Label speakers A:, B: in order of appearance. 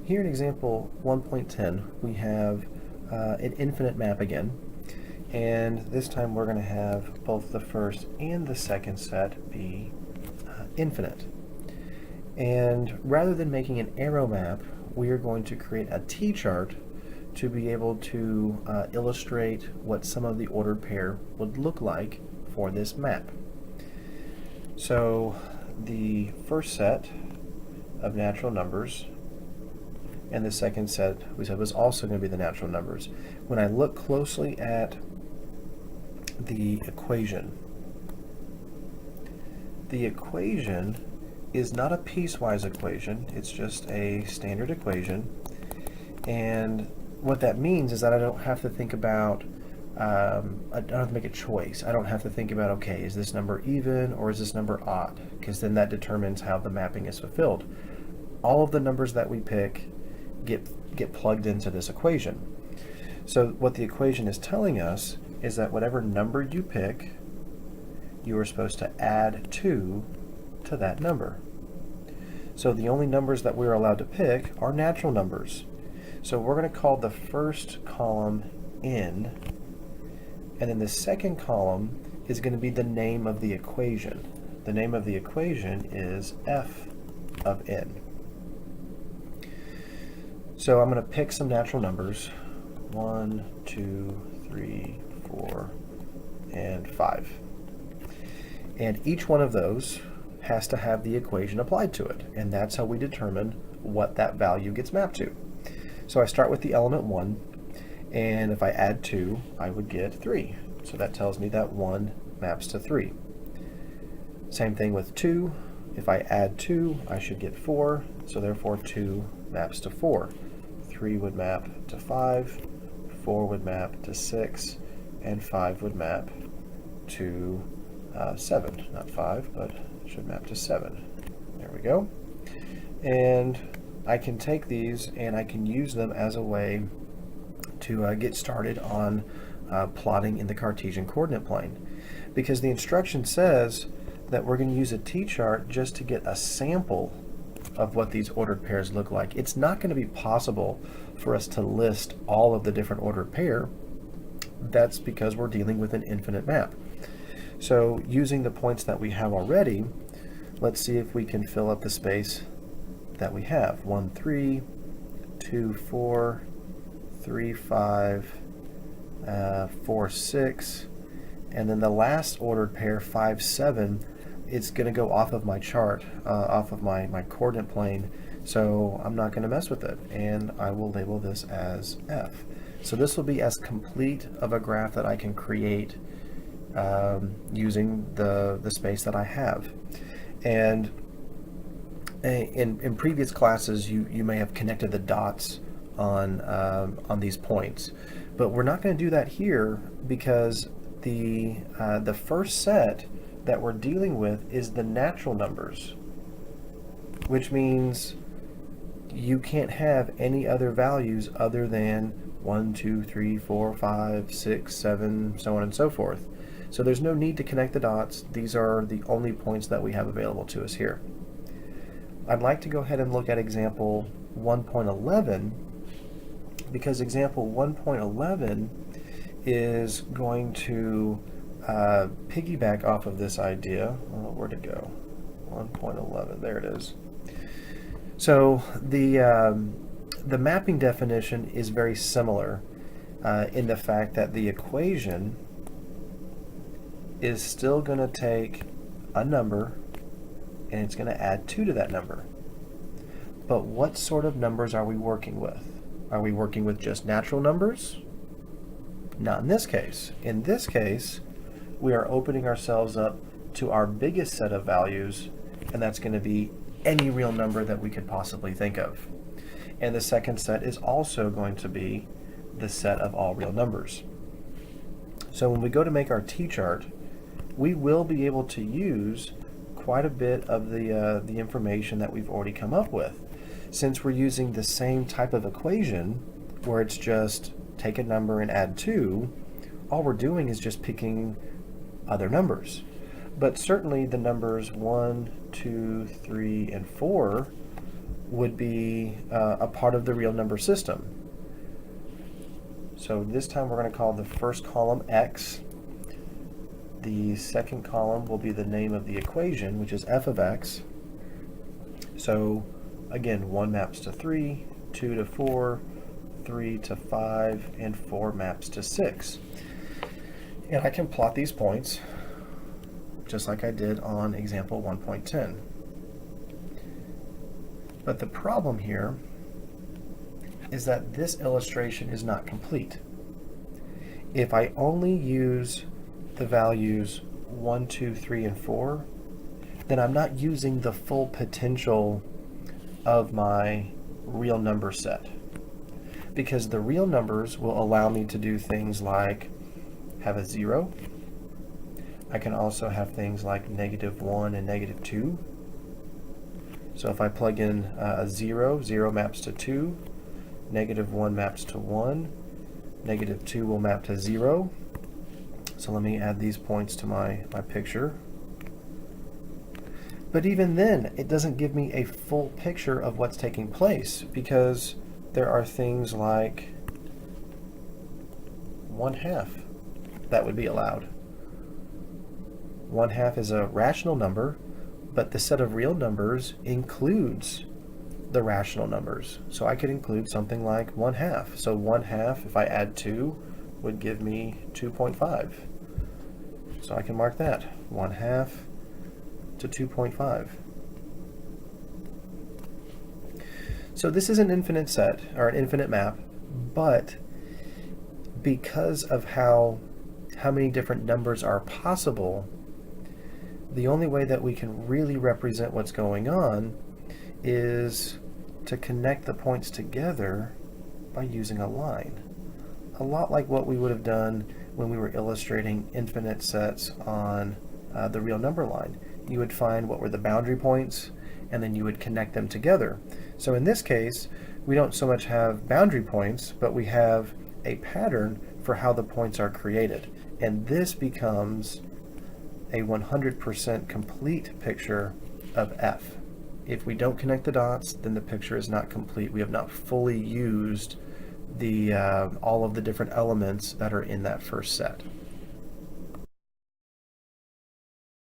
A: here in example 1.10, we have an infinite map again, and this time we're going to have both the first and the second set be infinite. And rather than making an arrow map, we are going to create a T-chart to be able to illustrate what some of the ordered pair would look like for this map. So the first set of natural numbers and the second set we said was also going to be the natural numbers. When I look closely at the equation is not a piecewise equation, it's just a standard equation, and what that means is that I don't have to think about I don't have to make a choice. I don't have to think about, okay, is this number even or is this number odd? Because then that determines how the mapping is fulfilled. All of the numbers that we pick get plugged into this equation. So what the equation is telling us is that whatever number you pick, you are supposed to add 2 to that number. So the only numbers that we're allowed to pick are natural numbers. So we're going to call the first column n, and then the second column is going to be the name of the equation. The name of the equation is f of n. So I'm going to pick some natural numbers, 1, 2, 3, 4, and 5. And each one of those has to have the equation applied to it, and that's how we determine what that value gets mapped to. So I start with the element 1, and if I add 2, I would get 3. So that tells me that 1 maps to 3. Same thing with 2. If I add 2, I should get 4, so therefore 2 maps to 4. 3 would map to 5, 4 would map to 6, and 5 would map to 7. Not 5, but it should map to 7. There we go. And I can take these and I can use them as a way to get started on plotting in the Cartesian coordinate plane. Because the instruction says that we're going to use a T-chart just to get a sample of what these ordered pairs look like. It's not going to be possible for us to list all of the different ordered pair. That's because we're dealing with an infinite map. So using the points that we have already, let's see if we can fill up the space that we have. 1, 3, 2, 4, 3, 5, 4, 6, and then the last ordered pair, 5, 7, it's going to go off of my chart, off of my coordinate plane, so I'm not going to mess with it, and I will label this as F. So this will be as complete of a graph that I can create using the space that I have. And in previous classes, you may have connected the dots on these points, but we're not going to do that here because the first set that we're dealing with is the natural numbers, which means you can't have any other values other than 1, 2, 3, 4, 5, 6, 7, so on and so forth. So there's no need to connect the dots. These are the only points that we have available to us here. I'd like to go ahead and look at example 1.11 because example 1.11 is going to piggyback off of this idea. Where'd it go? 1.11, there it is. So the mapping definition is very similar in the fact that the equation is still going to take a number and it's going to add 2 to that number. But what sort of numbers are we working with? Are we working with just natural numbers? Not in this case. In this case, we are opening ourselves up to our biggest set of values, and that's going to be any real number that we could possibly think of. And the second set is also going to be the set of all real numbers. So when we go to make our T-chart, we will be able to use quite a bit of the information that we've already come up with. Since we're using the same type of equation, where it's just take a number and add 2, all we're doing is just picking other numbers. But certainly the numbers 1, 2, 3, and 4 would be a part of the real number system. So this time we're going to call the first column x. The second column will be the name of the equation, which is f of x. So again, 1 maps to 3, 2 to 4, 3 to 5, and 4 maps to 6. And I can plot these points just like I did on example 1.10. But the problem here is that this illustration is not complete. If I only use the values 1, 2, 3, and 4, then I'm not using the full potential of my real number set. Because the real numbers will allow me to do things like have a 0. I can also have things like -1 and -2. So if I plug in a 0, 0 maps to 2, -1 maps to 1, -2 will map to 0. So let me add these points to my picture. But even then, it doesn't give me a full picture of what's taking place, because there are things like 1/2 that would be allowed. 1/2 is a rational number, but the set of real numbers includes the rational numbers. So I could include something like 1/2. So 1/2, if I add 2, would give me 2.5. So I can mark that, 1/2 to 2.5. So this is an infinite set, or an infinite map, but because of how many different numbers are possible, the only way that we can really represent what's going on is to connect the points together by using a line. A lot like what we would have done when we were illustrating infinite sets on the real number line. You would find what were the boundary points, and then you would connect them together. So in this case, we don't so much have boundary points, but we have a pattern for how the points are created. And this becomes a 100% complete picture of f. If we don't connect the dots, then the picture is not complete. We have not fully used all of the different elements that are in that first set.